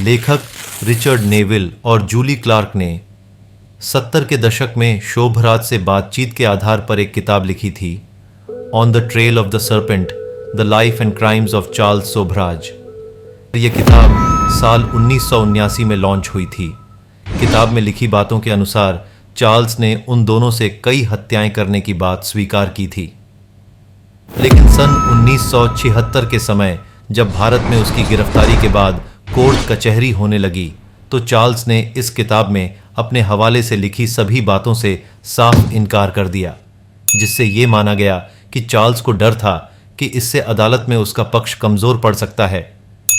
लेखक Richard Neville और Jully Clark ने 70 के दशक में शोभराज से बातचीत के आधार पर एक किताब लिखी थी, on the trail of the serpent, the life and crimes of Charles Sobhraj. यह किताब साल 1979 में लॉन्च हुई थी। किताब में लिखी बातों के अनुसार चार्ल्स ने उन दोनों से कई हत्याएं करने की बात स्वीकार की थी, लेकिन सन 1976 के समय जब भारत में उसकी गिरफ्तारी के बाद कोर्ट कचहरी होने लगी, तो चार्ल्स ने इस किताब में अपने हवाले से लिखी सभी बातों से साफ इनकार कर दिया, जिससे ये माना गया कि चार्ल्स को डर था कि इससे अदालत में उसका पक्ष कमजोर पड़ सकता है,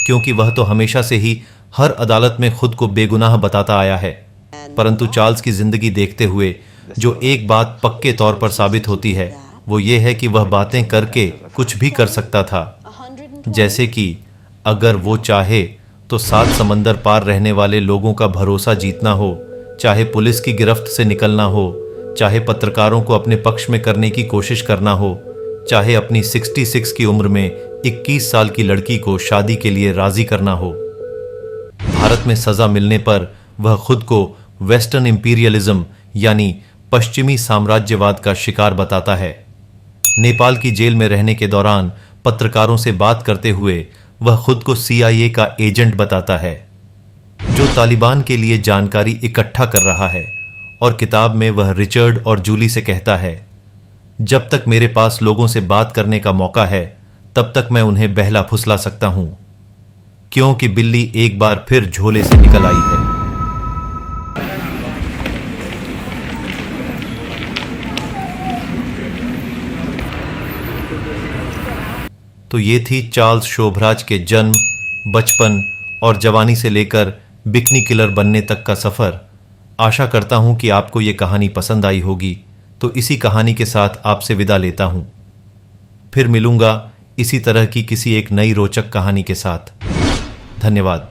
क्योंकि वह तो हमेशा से ही हर अदालत में खुद को बेगुनाह बताता आया है। परंतु चार्ल्स की जिंदगी देखते हुए जो एक बात पक्के तौर पर साबित होती है, वो ये है कि वह बातें करके कुछ भी कर सकता था। जैसे कि अगर वो चाहे तो 7 समंदर पार रहने वाले लोगों का भरोसा जीतना हो, चाहे पुलिस की गिरफ्त से निकलना हो, चाहे पत्रकारों को अपने पक्ष में करने की कोशिश करना हो, चाहे अपनी 66 की उम्र में 21 साल की लड़की को शादी के लिए राजी करना हो। भारत में सजा मिलने पर वह खुद को वेस्टर्न इंपीरियलिज्म यानी पश्चिमी साम्राज्यवाद का शिकार बताता है। नेपाल की जेल में रहने के दौरान पत्रकारों से बात करते हुए वह खुद को CIA का एजेंट बताता है, जो तालिबान के लिए जानकारी इकट्ठा कर रहा है। और किताब में वह रिचर्ड और जूली से कहता है, जब तक मेरे पास लोगों से बात करने का मौका है, तब तक मैं उन्हें बहला फुसला सकता हूं, क्योंकि बिल्ली एक बार फिर झोले से निकल आई है। तो ये थी चार्ल्स शोभराज के जन्म, बचपन और जवानी से लेकर बिकनी किलर बनने तक का सफर। आशा करता हूं कि आपको ये कहानी पसंद आई होगी। तो इसी कहानी के साथ आपसे विदा लेता हूं। फिर मिलूंगा इसी तरह की किसी एक नई रोचक कहानी के साथ। धन्यवाद।